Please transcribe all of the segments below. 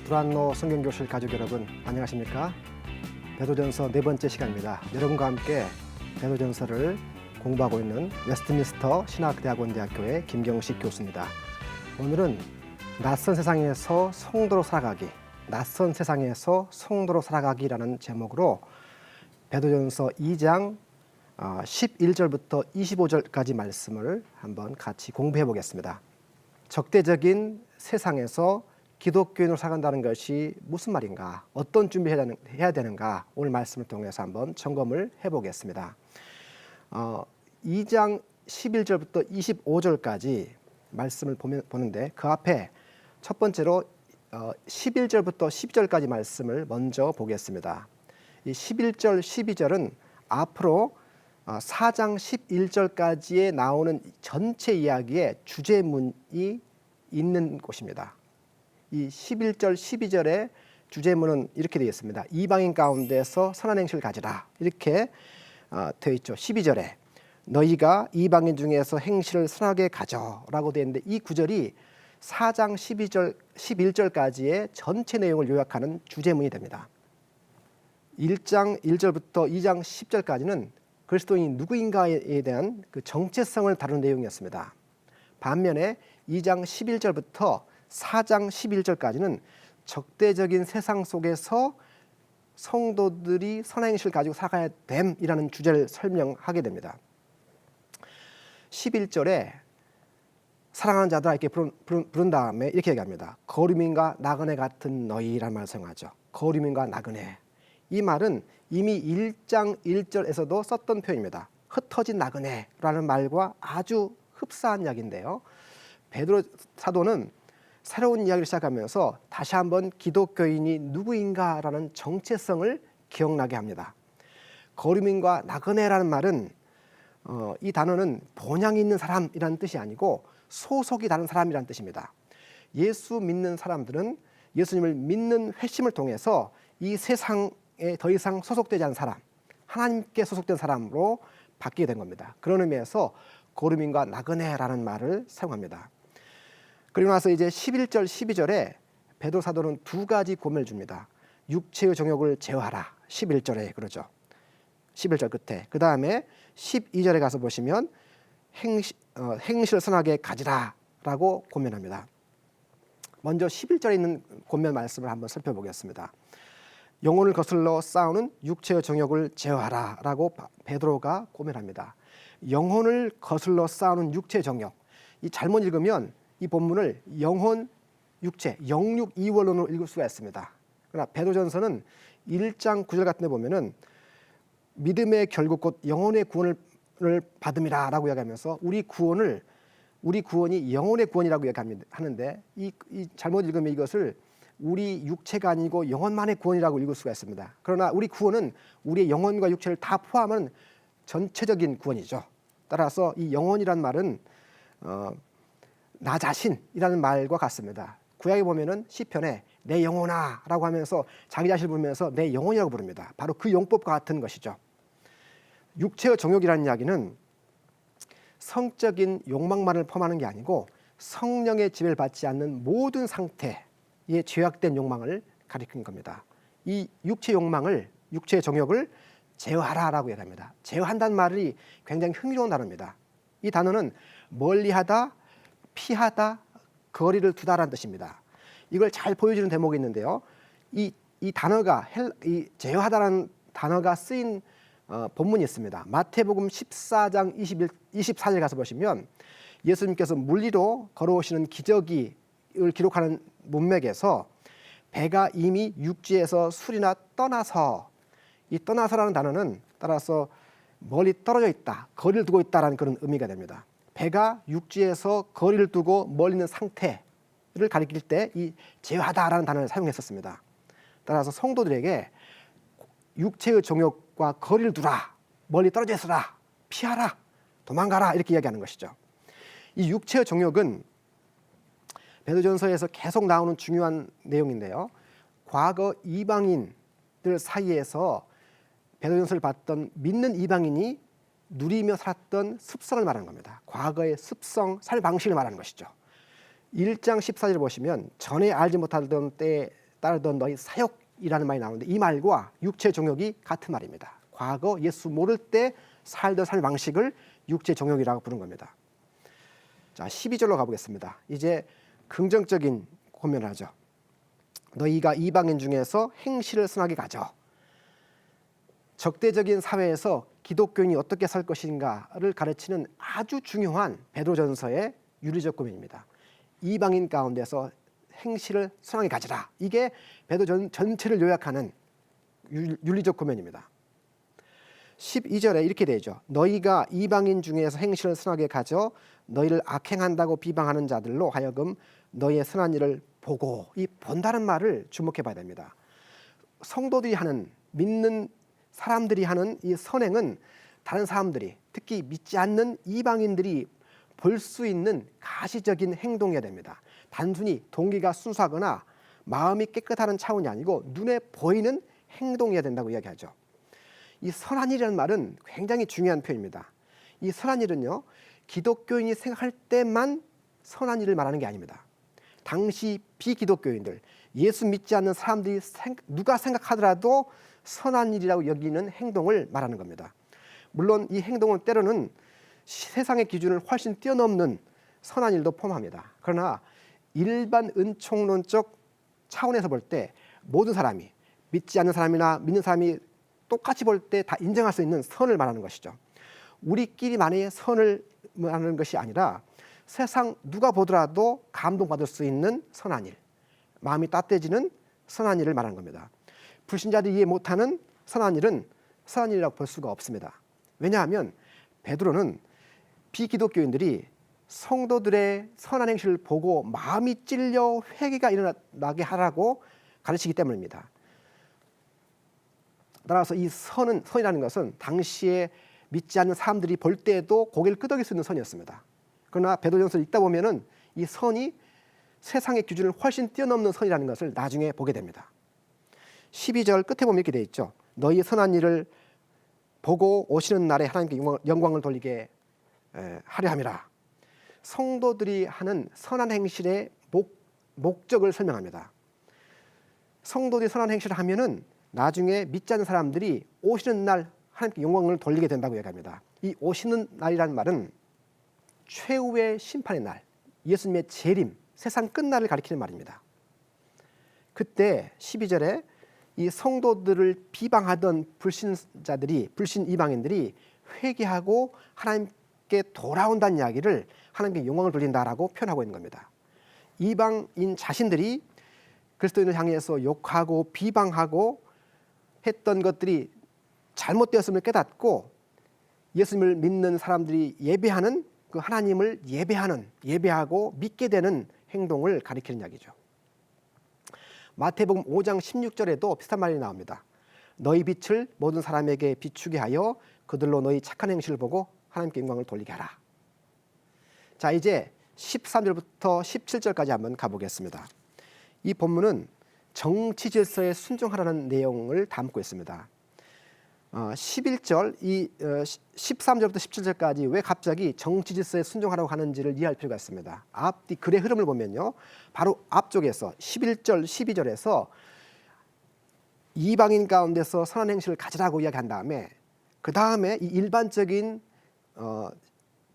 두란노 성경교실 가족 여러분, 안녕하십니까? 베드로전서 네 번째 시간입니다. 여러분과 함께 베드로전서를 공부하고 있는 웨스트민스터 신학대학원대학교의 김경식 교수입니다. 오늘은 낯선 세상에서 성도로 살아가기, 낯선 세상에서 성도로 살아가기라는 제목으로 베드로전서 2장 11절부터 25절까지 말씀을 한번 같이 공부해 보겠습니다. 적대적인 세상에서 기독교인으로 살아간다는 것이 무슨 말인가, 어떤 준비를 해야 되는가, 오늘 말씀을 통해서 한번 점검을 해보겠습니다. 2장 11절부터 25절까지 말씀을 보는데 그 앞에 첫 번째로 11절부터 12절까지 말씀을 먼저 보겠습니다. 이 11절, 12절은 앞으로 4장 11절까지에 나오는 전체 이야기의 주제문이 있는 곳입니다. 이 11절, 12절의 주제문은 이렇게 되어 있습니다. 이방인 가운데서 선한 행실을 가지라, 이렇게 되어 있죠. 12절에 너희가 이방인 중에서 행실을 선하게 가져라고 되어 있는데, 이 구절이 4장 12절, 11절까지의 전체 내용을 요약하는 주제문이 됩니다. 1장 1절부터 2장 10절까지는 그리스도인이 누구인가에 대한 그 정체성을 다루는 내용이었습니다. 반면에 2장 11절부터 4장 11절까지는 적대적인 세상 속에서 성도들이 선한 행실을 가지고 살아가야 됨이라는 주제를 설명하게 됩니다. 11절에 사랑하는 자들아 이렇게 부른 다음에 이렇게 얘기합니다. 거류민과 나그네 같은 너희라는 말을 사용하죠. 거류민과 나그네. 이 말은 이미 1장 1절에서도 썼던 표현입니다. 흩어진 나그네라는 말과 아주 흡사한 이야기인데요. 베드로 사도는 새로운 이야기를 시작하면서 다시 한번 기독교인이 누구인가라는 정체성을 기억나게 합니다. 거류민과 나그네라는 말은 이 단어는 본향이 있는 사람이라는 뜻이 아니고 소속이 다른 사람이라는 뜻입니다. 예수 믿는 사람들은 예수님을 믿는 회심을 통해서 이 세상에 더 이상 소속되지 않은 사람, 하나님께 소속된 사람으로 바뀌게 된 겁니다. 그런 의미에서 거류민과 나그네라는 말을 사용합니다. 그리고 나서 이제 11절, 12절에 베드로 사도는 두 가지 고면을 줍니다. 육체의 정욕을 제어하라, 11절에 그러죠. 11절 끝에. 그 다음에 12절에 가서 보시면 행실을 선하게 가지라 라고 고면합니다. 먼저 11절에 있는 고면 말씀을 한번 살펴보겠습니다. 영혼을 거슬러 싸우는 육체의 정욕을 제어하라 라고 베드로가 고면합니다. 영혼을 거슬러 싸우는 육체의 정욕, 이 잘못 읽으면 이 본문을 영혼, 육체, 영육 이원론으로 읽을 수가 있습니다. 그러나 베드로전서는 1장 9절 같은 데 보면은 믿음의 결국 곧 영혼의 구원을 받음이라 라고 이야기하면서 우리 구원이 영혼의 구원이라고 이야기하는데 이 잘못 읽으면 이것을 우리 육체가 아니고 영혼만의 구원이라고 읽을 수가 있습니다. 그러나 우리 구원은 우리의 영혼과 육체를 다 포함한 전체적인 구원이죠. 따라서 이 영혼이란 말은 나 자신이라는 말과 같습니다. 구약에 보면은 시편에 내 영혼아 라고 하면서 자기 자신을 부르면서 내 영혼이라고 부릅니다. 바로 그 용법과 같은 것이죠. 육체의 정욕이라는 이야기는 성적인 욕망만을 포함하는 게 아니고 성령의 지배를 받지 않는 모든 상태의 죄악된 욕망을 가리키는 겁니다. 이 육체 욕망을, 육체의 정욕을 제어하라라고 얘기합니다. 제어한다는 말이 굉장히 흥미로운 단어입니다. 이 단어는 멀리하다, 피하다, 거리를 두다라는 뜻입니다. 이걸 잘 보여주는 대목이 있는데요. 이 단어가 이 제어하다라는 단어가 쓰인 본문이 있습니다. 마태복음 14장 24절 가서 보시면 예수님께서 물리로 걸어오시는 기적을 기록하는 문맥에서 배가 이미 육지에서 술이나 떠나서, 이 떠나서라는 단어는 따라서 멀리 떨어져 있다, 거리를 두고 있다라는 그런 의미가 됩니다. 배가 육지에서 거리를 두고 멀리 있는 상태를 가리킬 때 이 제어하다라는 단어를 사용했었습니다. 따라서 성도들에게 육체의 정욕과 거리를 두라, 멀리 떨어져 있어라, 피하라, 도망가라 이렇게 이야기하는 것이죠. 이 육체의 정욕은 베드로전서에서 계속 나오는 중요한 내용인데요. 과거 이방인들 사이에서 베드로전서를 봤던 믿는 이방인이 누리며 살았던 습성을 말하는 겁니다. 과거의 습성, 살 방식을 말하는 것이죠. 1장 14절 보시면 전에 알지 못하던 때에 따르던 너희 사역이라는 말이 나오는데 이 말과 육체 정욕이 같은 말입니다. 과거 예수 모를 때 살던 삶 방식을 육체 정욕이라고 부른 겁니다. 자, 12절로 가보겠습니다. 이제 긍정적인 고면을 하죠. 너희가 이방인 중에서 행실을 선하게 가져. 적대적인 사회에서 기독교인이 어떻게 살 것인가를 가르치는 아주 중요한 베드로전서의 윤리적 고면입니다. 이방인 가운데서 행실을 선하게 가지라. 이게 베드로 전체를 요약하는 윤리적 고면입니다. 12절에 이렇게 되죠. 너희가 이방인 중에서 행실을 선하게 가져 너희를 악행한다고 비방하는 자들로 하여금 너희의 선한 일을 보고, 이 본다는 말을 주목해 봐야 됩니다. 성도들이 하는, 믿는 사람들이 하는 이 선행은 다른 사람들이, 특히 믿지 않는 이방인들이 볼 수 있는 가시적인 행동이어야 됩니다. 단순히 동기가 순수하거나 마음이 깨끗하는 차원이 아니고 눈에 보이는 행동이어야 된다고 이야기하죠. 이 선한 일이라는 말은 굉장히 중요한 표현입니다. 이 선한 일은요, 기독교인이 생각할 때만 선한 일을 말하는 게 아닙니다. 당시 비기독교인들, 예수 믿지 않는 사람들이 누가 생각하더라도 선한 일이라고 여기는 행동을 말하는 겁니다. 물론 이 행동은 때로는 세상의 기준을 훨씬 뛰어넘는 선한 일도 포함합니다. 그러나 일반 은총론적 차원에서 볼 때 모든 사람이, 믿지 않는 사람이나 믿는 사람이 똑같이 볼 때 다 인정할 수 있는 선을 말하는 것이죠. 우리끼리만의 선을 말하는 것이 아니라 세상 누가 보더라도 감동받을 수 있는 선한 일, 마음이 따뜻해지는 선한 일을 말하는 겁니다. 불신자들이 이해 못하는 선한 일은 선한 일이라고 볼 수가 없습니다. 왜냐하면 베드로는 비기독교인들이 성도들의 선한 행실을 보고 마음이 찔려 회개가 일어나게 하라고 가르치기 때문입니다. 따라서 이 선이라는 것은 당시에 믿지 않는 사람들이 볼 때에도 고개를 끄덕일 수 있는 선이었습니다. 그러나 베드로전서를 읽다 보면은 이 선이 세상의 기준을 훨씬 뛰어넘는 선이라는 것을 나중에 보게 됩니다. 12절 끝에 보면 이렇게 돼 있죠. 너희 선한 일을 보고 오시는 날에 하나님께 영광을 돌리게 하려 함이라. 성도들이 하는 선한 행실의 목적을 설명합니다. 성도들이 선한 행실을 하면은 나중에 믿지 않는 사람들이 오시는 날 하나님께 영광을 돌리게 된다고 얘기합니다. 이 오시는 날이라는 말은 최후의 심판의 날, 예수님의 재림, 세상 끝날을 가리키는 말입니다. 그때 12절에 이 성도들을 비방하던 불신자들이, 불신 이방인들이 회개하고 하나님께 돌아온다는 이야기를 하나님께 영광을 돌린다라고 표현하고 있는 겁니다. 이방인 자신들이 그리스도인을 향해서 욕하고 비방하고 했던 것들이 잘못되었음을 깨닫고 예수님을 믿는 사람들이 예배하는 그 하나님을 예배하고 믿게 되는 행동을 가리키는 이야기죠. 마태복음 5장 16절에도 비슷한 말이 나옵니다. 너희 빛을 모든 사람에게 비추게 하여 그들로 너희 착한 행실을 보고 하나님께 영광을 돌리게 하라. 자, 이제 13절부터 17절까지 한번 가보겠습니다. 이 본문은 정치 질서에 순종하라는 내용을 담고 있습니다. 11절, 13절부터 17절까지 왜 갑자기 정치 질서에 순종하라고 하는지를 이해할 필요가 있습니다. 앞뒤 글의 흐름을 보면요, 바로 앞쪽에서 11절, 12절에서 이방인 가운데서 선한 행실을 가지라고 이야기한 다음에 그 다음에 이 일반적인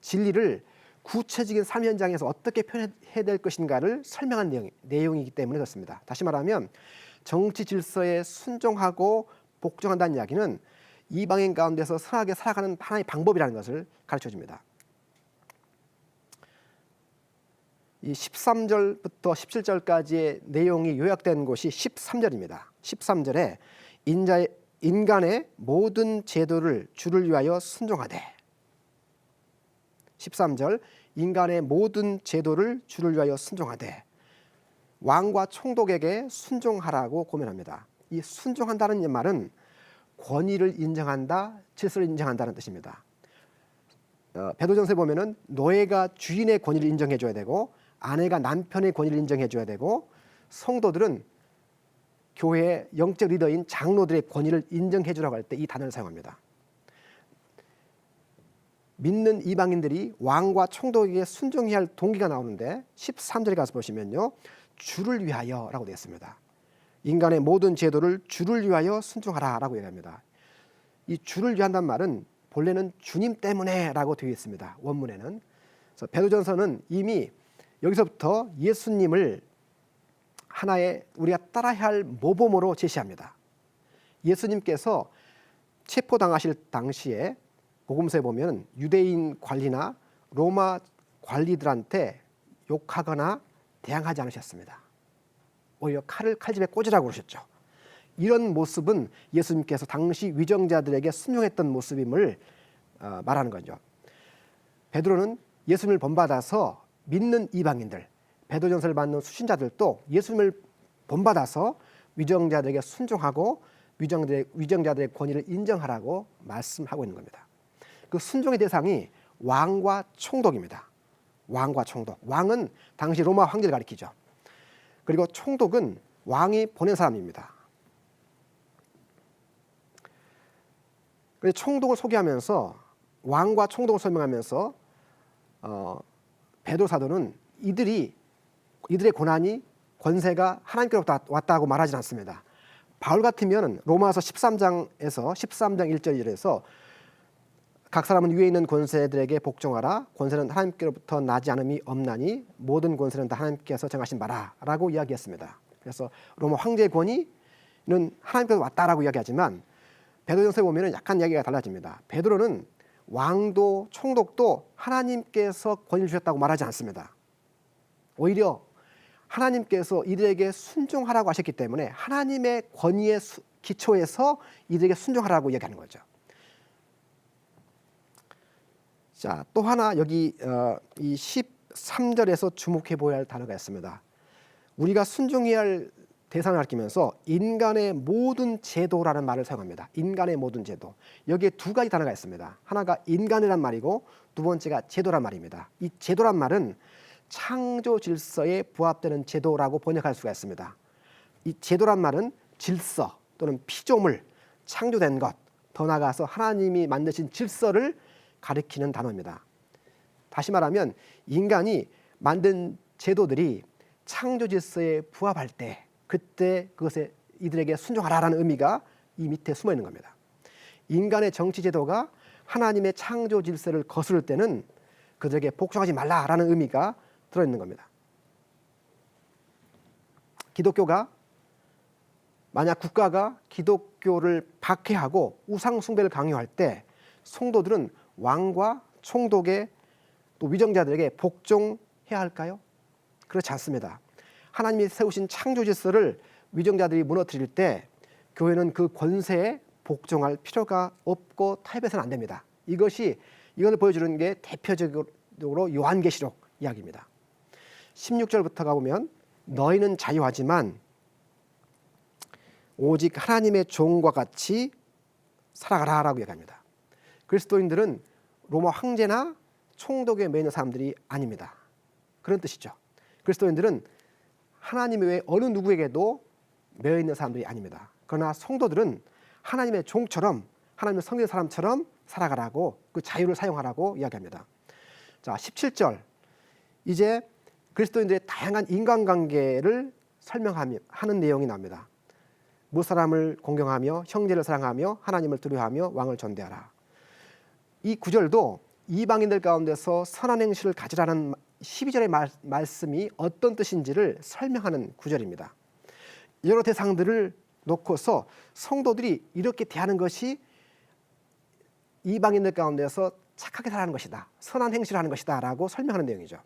진리를 구체적인 삶 현장에서 어떻게 표현해야 될 것인가를 설명한 내용이기 때문에 그렇습니다. 다시 말하면 정치 질서에 순종하고 복종한다는 이야기는 이방인 가운데서 선하게 살아가는 하나의 방법이라는 것을 가르쳐줍니다. 이 13절부터 17절까지의 내용이 요약된 곳이 13절입니다. 13절에 인간의 모든 제도를 주를 위하여 순종하되, 13절 인간의 모든 제도를 주를 위하여 순종하되 왕과 총독에게 순종하라고 고면합니다. 이 순종한다는 말은 권위를 인정한다, 질서를 인정한다는 뜻입니다. 베드로전서에 보면은 노예가 주인의 권위를 인정해 줘야 되고 아내가 남편의 권위를 인정해 줘야 되고 성도들은 교회의 영적 리더인 장로들의 권위를 인정해 주라고 할 때 이 단어를 사용합니다. 믿는 이방인들이 왕과 총독에게 순종해야 할 동기가 나오는데 13절에 가서 보시면요, 주를 위하여라고 되어 있습니다. 인간의 모든 제도를 주를 위하여 순종하라라고 얘기합니다. 이 주를 위한다는 말은 본래는 주님 때문에라고 되어 있습니다. 원문에는. 그래서 베드로전서는 이미 여기서부터 예수님을 하나의 우리가 따라야 할 모범으로 제시합니다. 예수님께서 체포당하실 당시에 복음서에 보면 유대인 관리나 로마 관리들한테 욕하거나 대항하지 않으셨습니다. 오히려 칼을 칼집에 꽂으라고 그러셨죠. 이런 모습은 예수님께서 당시 위정자들에게 순종했던 모습임을 말하는 거죠. 베드로는 예수님을 본받아서 믿는 이방인들, 베드로전서를 받는 수신자들도 예수님을 본받아서 위정자들에게 순종하고 위정자들의 권위를 인정하라고 말씀하고 있는 겁니다. 그 순종의 대상이 왕과 총독입니다. 왕과 총독. 왕은 당시 로마 황제를 가리키죠. 그리고 총독은 왕이 보낸 사람입니다. 그래서 총독을 소개하면서 왕과 총독을 설명하면서 베드로 사도는 이들의 고난이 권세가 하나님께로부터 왔다고 말하지 않습니다. 바울 같으면 로마서 13장 1절 각 사람은 위에 있는 권세들에게 복종하라. 권세는 하나님께로부터 나지 않음이 없나니 모든 권세는 다 하나님께서 정하신 바라 라고 이야기했습니다. 그래서 로마 황제의 권위는 하나님께서 왔다라고 이야기하지만 베드로전서에 보면 약간 이야기가 달라집니다. 베드로는 왕도 총독도 하나님께서 권위를 주셨다고 말하지 않습니다. 오히려 하나님께서 이들에게 순종하라고 하셨기 때문에 하나님의 권위의 기초에서 이들에게 순종하라고 이야기하는 거죠. 자, 또 하나 여기 이 13절에서 주목해 보아야 할 단어가 있습니다. 우리가 순종해야 할 대상을 가리키면서 인간의 모든 제도라는 말을 사용합니다. 인간의 모든 제도. 여기에 두 가지 단어가 있습니다. 하나가 인간이란 말이고 두 번째가 제도란 말입니다. 이 제도란 말은 창조 질서에 부합되는 제도라고 번역할 수가 있습니다. 이 제도란 말은 질서 또는 피조물, 창조된 것, 더 나아가서 하나님이 만드신 질서를 가리키는 단어입니다. 다시 말하면 인간이 만든 제도들이 창조 질서에 부합할 때 그때 그것에 이들에게 순종하라라는 의미가 이 밑에 숨어 있는 겁니다. 인간의 정치 제도가 하나님의 창조 질서를 거스를 때는 그들에게 복종하지 말라라는 의미가 들어있는 겁니다. 기독교가 만약 국가가 기독교를 박해하고 우상 숭배를 강요할 때 성도들은 왕과 총독의 또 위정자들에게 복종해야 할까요? 그렇지 않습니다. 하나님이 세우신 창조 질서를 위정자들이 무너뜨릴 때 교회는 그 권세에 복종할 필요가 없고 타협해서는 안 됩니다. 이것을 보여주는 게 대표적으로 요한계시록 이야기입니다. 16절부터 가보면 너희는 자유하지만 오직 하나님의 종과 같이 살아가라라고 얘기합니다. 그리스도인들은 로마 황제나 총독에 매이는 사람들이 아닙니다. 그런 뜻이죠. 그리스도인들은 하나님 외에 어느 누구에게도 매여있는 사람들이 아닙니다. 그러나 성도들은 하나님의 종처럼 하나님의 섬기는 사람처럼 살아가라고 그 자유를 사용하라고 이야기합니다. 자, 17절 이제 그리스도인들의 다양한 인간관계를 설명하는 내용이 나옵니다. 무사람을 공경하며 형제를 사랑하며 하나님을 두려워하며 왕을 존대하라. 이 구절도 이방인들 가운데서 선한 행실을 가지라는 12절의 말씀이 어떤 뜻인지를 설명하는 구절입니다. 여러 대상들을 놓고서 성도들이 이렇게 대하는 것이 이방인들 가운데서 착하게 살아가는 것이다. 선한 행실을 하는 것이다 라고 설명하는 내용이죠.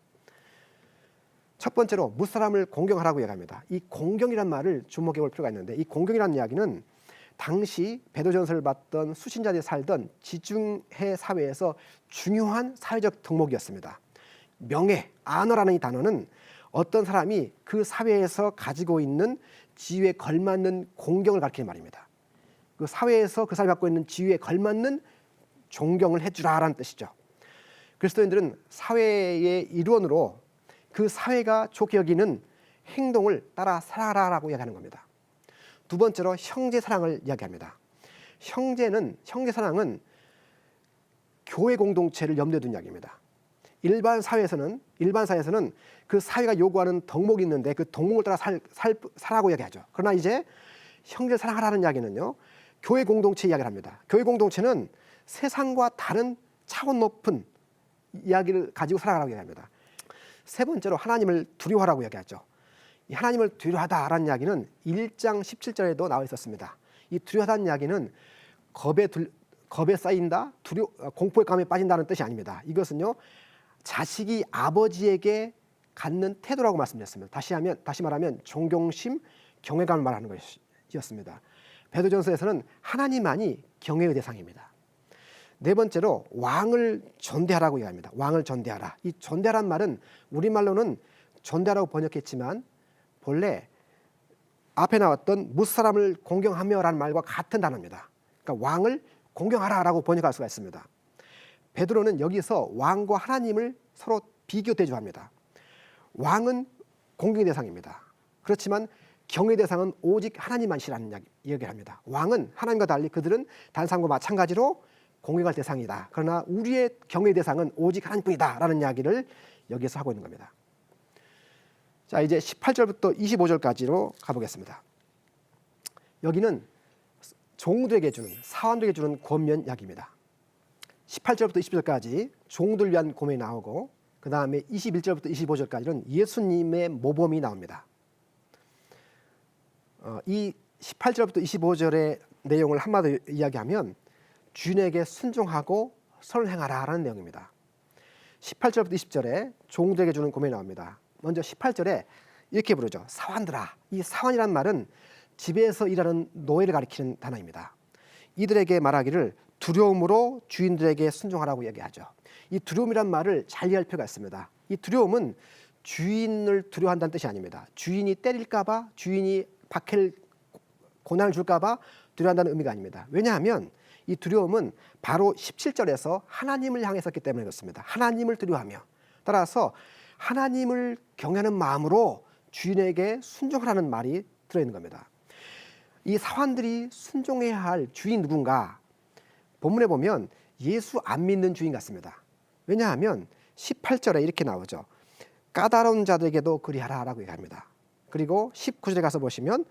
첫 번째로 무사람을 공경하라고 얘기합니다. 이 공경이란 말을 주목해 볼 필요가 있는데 이 공경이라는 이야기는 당시 베드로전서를 받던 수신자들이 살던 지중해 사회에서 중요한 사회적 덕목이었습니다. 명예, 아너라는 이 단어는 어떤 사람이 그 사회에서 가지고 있는 지위에 걸맞는 공경을 가리키는 말입니다. 그 사회에서 그 사람이 갖고 있는 지위에 걸맞는 존경을 해주라라는 뜻이죠. 그리스도인들은 사회의 일원으로 그 사회가 좋게 여기는 행동을 따라 살아라라고 이야기하는 겁니다. 두 번째로 형제 사랑을 이야기합니다. 형제 사랑은 교회 공동체를 염두에 둔 이야기입니다. 일반 사회에서는 그 사회가 요구하는 덕목이 있는데 그 덕목을 따라 살라고 이야기하죠. 그러나 이제 형제 사랑하라는 이야기는요, 교회 공동체 이야기를 합니다. 교회 공동체는 세상과 다른 차원 높은 이야기를 가지고 살아가라고 이야기합니다. 세 번째로 하나님을 두려워하라고 이야기하죠. 이 하나님을 두려워하다라는 이야기는 1장 17절에도 나와 있었습니다. 이 두려워하다는 이야기는 겁에 쌓인다, 공포의 감에 빠진다는 뜻이 아닙니다. 이것은요, 자식이 아버지에게 갖는 태도라고 말씀드렸습니다. 다시 말하면 존경심, 경외감을 말하는 것이었습니다. 베드로전서에서는 하나님만이 경외의 대상입니다. 네 번째로 왕을 존대하라고 얘기합니다. 왕을 존대하라. 이 존대하란 말은 우리말로는 존대하라고 번역했지만 본래 앞에 나왔던 무사람을 공경하며라는 말과 같은 단어입니다. 그러니까 왕을 공경하라라고 번역할 수가 있습니다. 베드로는 여기서 왕과 하나님을 서로 비교 대조합니다. 왕은 공경의 대상입니다. 그렇지만 경외의 대상은 오직 하나님만이라는 이야기를 합니다. 왕은 하나님과 달리 그들은 다른 사람과 마찬가지로 공경할 대상이다. 그러나 우리의 경외의 대상은 오직 하나님뿐이다 라는 이야기를 여기서 하고 있는 겁니다. 자, 이제 18절부터 25절까지로 가보겠습니다. 여기는 종들에게 주는, 사원들에게 주는 권면 이야기입니다. 18절부터 20절까지 종들 위한 고민이 나오고 그 다음에 21절부터 25절까지는 예수님의 모범이 나옵니다. 이 18절부터 25절의 내용을 한마디로 이야기하면 주인에게 순종하고 선을 행하라라는 내용입니다. 18절부터 20절에 종들에게 주는 고민이 나옵니다. 먼저 18절에 이렇게 부르죠. 사환들아. 이 사환이란 말은 집에서 일하는 노예를 가리키는 단어입니다. 이들에게 말하기를 두려움으로 주인들에게 순종하라고 얘기하죠. 이 두려움이란 말을 잘 이해할 필요가 있습니다. 이 두려움은 주인을 두려워한다는 뜻이 아닙니다. 주인이 때릴까 봐, 주인이 박해를 고난을 줄까 봐 두려워한다는 의미가 아닙니다. 왜냐하면 이 두려움은 바로 17절에서 하나님을 향해서 했기 때문에 그렇습니다. 하나님을 두려워하며, 따라서 하나님을 경외하는 마음으로 주인에게 순종하라는 말이 들어있는 겁니다. 이 사환들이 순종해야 할 주인 누군가? 본문에 보면 예수 안 믿는 주인 같습니다. 왜냐하면 18절에 이렇게 나오죠. 까다로운 자들에게도 그리하라라고 얘기합니다. 그리고 19절에 가서 보시면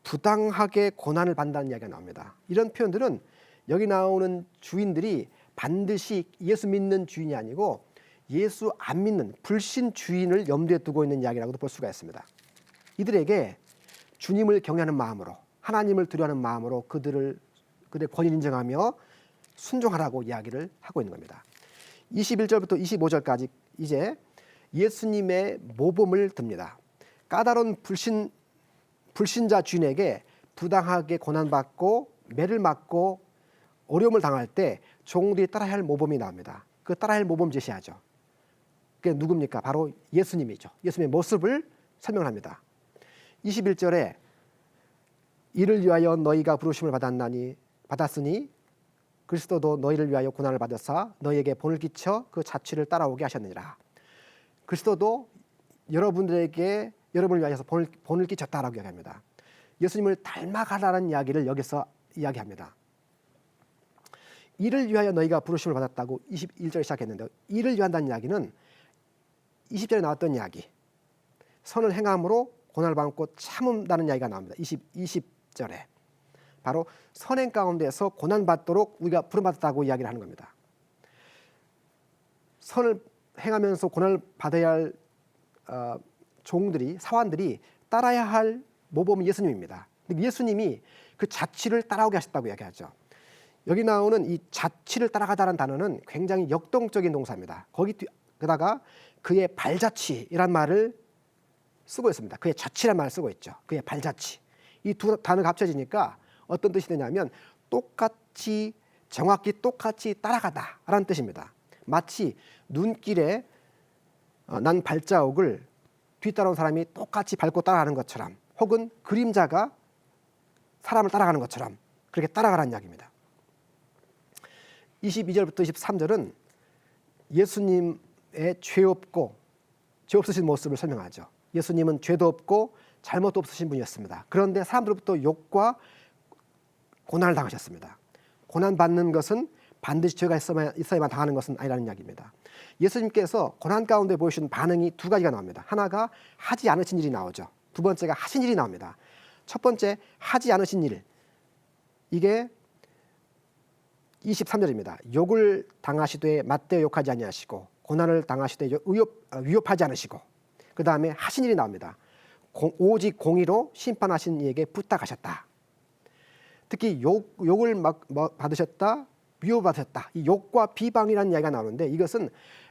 부당하게 고난을 받는다는 이야기가 나옵니다. 이런 표현들은 여기 나오는 주인들이 반드시 예수 믿는 주인이 아니고 예수 안 믿는 불신 주인을 염두에 두고 있는 이야기라고도 볼 수가 있습니다. 이들에게 주님을 경외하는 마음으로, 하나님을 두려워하는 마음으로 그들의 권위를 인정하며 순종하라고 이야기를 하고 있는 겁니다. 21절부터 25절까지 이제 예수님의 모범을 듭니다. 까다로운 불신자 주인에게 부당하게 고난받고 매를 맞고 어려움을 당할 때 종들이 따라야 할 모범이 나옵니다. 그 따라야 할 모범 제시하죠. 그게 누굽니까? 바로 예수님이죠. 예수님의 모습을 설명합니다. 21절에 이를 위하여 너희가 부르심을 받았으니 그리스도도 너희를 위하여 고난을 받으사 너희에게 본을 끼쳐 그 자취를 따라오게 하셨느니라. 그리스도도 여러분을 위하여서 본을 끼쳤다라고 이야기합니다. 예수님을 닮아가라는 이야기를 여기서 이야기합니다. 이를 위하여 너희가 부르심을 받았다고 21절에 시작했는데, 이를 위한다는 이야기는 20절에 나왔던 이야기, 선을 행함으로 고난을 받고 참는다는 이야기가 나옵니다. 20절에 바로 선행 가운데서 고난받도록 우리가 부름받았다고 이야기를 하는 겁니다. 선을 행하면서 고난을 받아야 할 종들이, 사환들이 따라야 할 모범이 예수님입니다. 근데 예수님이 그 자취를 따라오게 하셨다고 이야기하죠. 여기 나오는 이 자취를 따라가다라는 단어는 굉장히 역동적인 동사입니다. 거기다가 그의 발자취이란 말을 쓰고 있습니다. 그의 자취란 말을 쓰고 있죠. 그의 발자취. 이 두 단어가 합쳐지니까 어떤 뜻이 되냐면 똑같이, 정확히 똑같이 따라가다라는 뜻입니다. 마치 눈길에 난 발자국을 뒤따라온 사람이 똑같이 밟고 따라가는 것처럼, 혹은 그림자가 사람을 따라가는 것처럼 그렇게 따라가라는 이야기입니다. 22절부터 23절은 예수님의 죄 없으신 모습을 설명하죠. 예수님은 죄도 없고 잘못도 없으신 분이었습니다. 그런데 사람들로부터 욕과 고난을 당하셨습니다. 고난받는 것은 반드시 죄가 있어야만 당하는 것은 아니라는 이야기입니다. 예수님께서 고난 가운데 보여주신 반응이 두 가지가 나옵니다. 하나가 하지 않으신 일이 나오죠. 두 번째가 하신 일이 나옵니다. 첫 번째 하지 않으신 일, 이게 23절입니다. 욕을 당하시되 맞대어 욕하지 아니하시고 고난을 당하시되 위협하지 않으시고, 그 다음에 하신 일이 나옵니다. 오직 공의로 심판하신 이에게 부탁하셨다. 특히 욕을 받으셨다, 위협받으셨다. 이 욕과 비방이라는 이야기가 나오는데, 이것은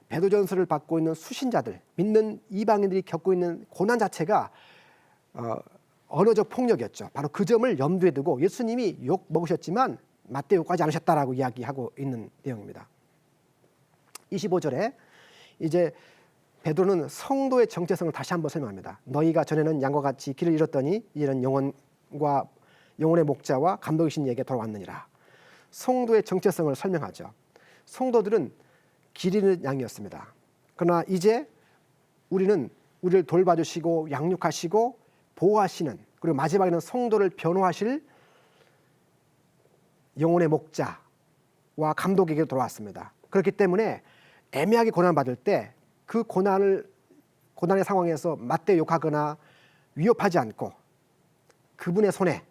베드로전서를 받고 있는 수신자들, 믿는 이방인들이 겪고 있는 고난 자체가 언어적 폭력이었죠. 바로 그 점을 염두에 두고 예수님이 욕 먹으셨지만 맞대 욕하지 않으셨다라고 이야기하고 있는 내용입니다. 25절에 이제 베드로는 성도의 정체성을 다시 한번 설명합니다. 너희가 전에는 양과 같이 길을 잃었더니 이제는 영혼의 목자와 감독이신 이에게 돌아왔느니라. 성도의 정체성을 설명하죠. 성도들은 길 잃은 양이었습니다. 그러나 이제 우리는 우리를 돌봐주시고 양육하시고 보호하시는, 그리고 마지막에는 성도를 변호하실 영혼의 목자와 감독에게 돌아왔습니다. 그렇기 때문에 애매하게 고난받을 때 그 고난의 상황에서 맞대 욕하거나 위협하지 않고 그분의 손에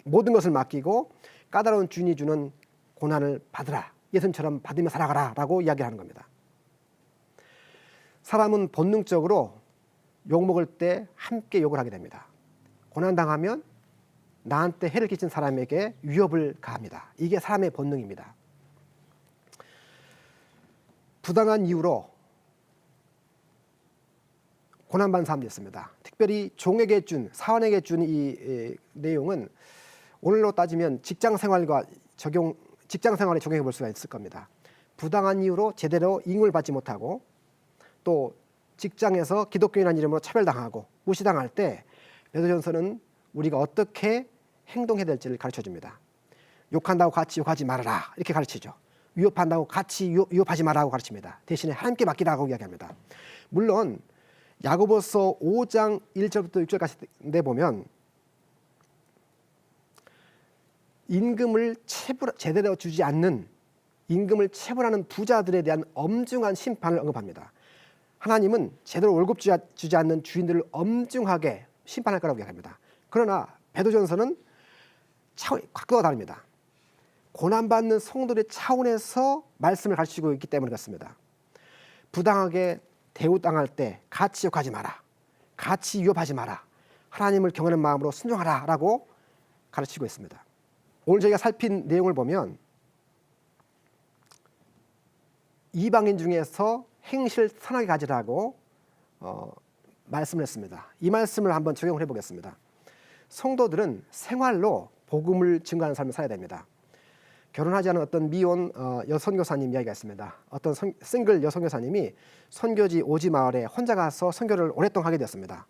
모든 것을 맡기고 까다로운 주인이 주는 고난을 받으라, 예수님처럼 받으며 살아가라 라고 이야기하는 겁니다. 사람은 본능적으로 욕먹을 때 함께 욕을 하게 됩니다. 고난당하면 나한테 해를 끼친 사람에게 위협을 가합니다. 이게 사람의 본능입니다. 부당한 이유로 고난받는 사람들이 있습니다. 특별히 종에게 준, 사원에게 준 이 내용은 오늘로 따지면 직장 생활에 적용해 볼 수가 있을 겁니다. 부당한 이유로 제대로 임금을 받지 못하고 또 직장에서 기독교인이라는 이름으로 차별당하고 무시당할 때 베드로전서는 우리가 어떻게 행동해야 될지를 가르쳐줍니다. 욕한다고 같이 욕하지 말아라 이렇게 가르치죠. 위협한다고 같이 위협하지 말라고 가르칩니다. 대신에 하나님께 맡기라고 이야기합니다. 물론 야고보서 5장 1절부터 6절까지 보면 임금을 제대로 주지 않는, 임금을 체불하는 부자들에 대한 엄중한 심판을 언급합니다. 하나님은 제대로 월급 주지 않는 주인들을 엄중하게 심판할 거라고 이야기합니다. 그러나 베드로전서는 각도가 다릅니다. 고난받는 성도들의 차원에서 말씀을 가르치고 있기 때문에 그렇습니다. 부당하게 대우당할 때 같이 욕하지 마라, 같이 위협하지 마라, 하나님을 경외하는 마음으로 순종하라 라고 가르치고 있습니다. 오늘 저희가 살핀 내용을 보면 이방인 중에서 행실 선하게 가지라고 말씀을 했습니다. 이 말씀을 한번 적용을 해보겠습니다. 성도들은 생활로 복음을 증거하는 삶을 살아야 됩니다. 결혼하지 않은 어떤 미혼 여선교사님 이야기가 있습니다. 어떤 싱글 여선교사님이 선교지 오지 마을에 혼자 가서 선교를 오랫동안 하게 되었습니다.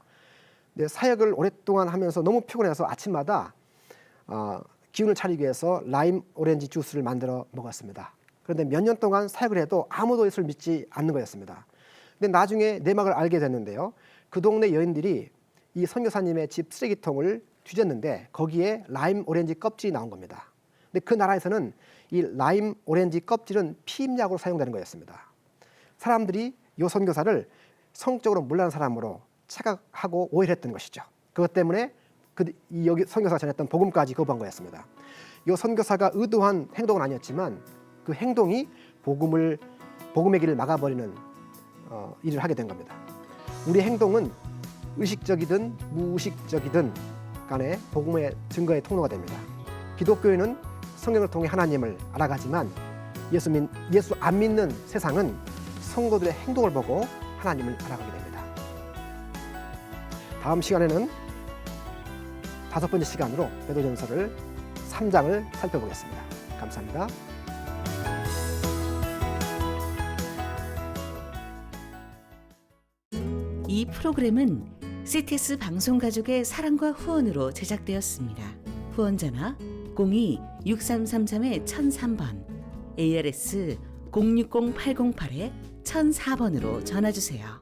근데 사역을 오랫동안 하면서 너무 피곤해서 아침마다 기운을 차리기 위해서 라임 오렌지 주스를 만들어 먹었습니다. 그런데 몇 년 동안 사역을 해도 아무도 예수를 믿지 않는 거였습니다. 근데 나중에 내막을 알게 됐는데요. 그 동네 여인들이 이 선교사님의 집 쓰레기통을 뒤졌는데 거기에 라임 오렌지 껍질이 나온 겁니다. 근데 그 나라에서는 이 라임 오렌지 껍질은 피임약으로 사용되는 거였습니다. 사람들이 이 선교사를 성적으로 문란한 사람으로 착각하고 오해를 했던 것이죠. 그것 때문에 여기 선교사가 전했던 복음까지 거부한 거였습니다. 이 선교사가 의도한 행동은 아니었지만 그 행동이 복음의 길을 막아버리는 일을 하게 된 겁니다. 우리 행동은 의식적이든 무의식적이든 간에 복음의 증거의 통로가 됩니다. 기독교인은 성경을 통해 하나님을 알아가지만 예수 안 믿는 세상은 성도들의 행동을 보고 하나님을 알아가게 됩니다. 다음 시간에는 5번째 시간으로 베드로전서를 3장을 살펴보겠습니다. 감사합니다. 이 프로그램은 CTS 방송가족의 사랑과 후원으로 제작되었습니다. 후원전화 02-6333-1003번, ARS 060-808-1004번으로 전화주세요.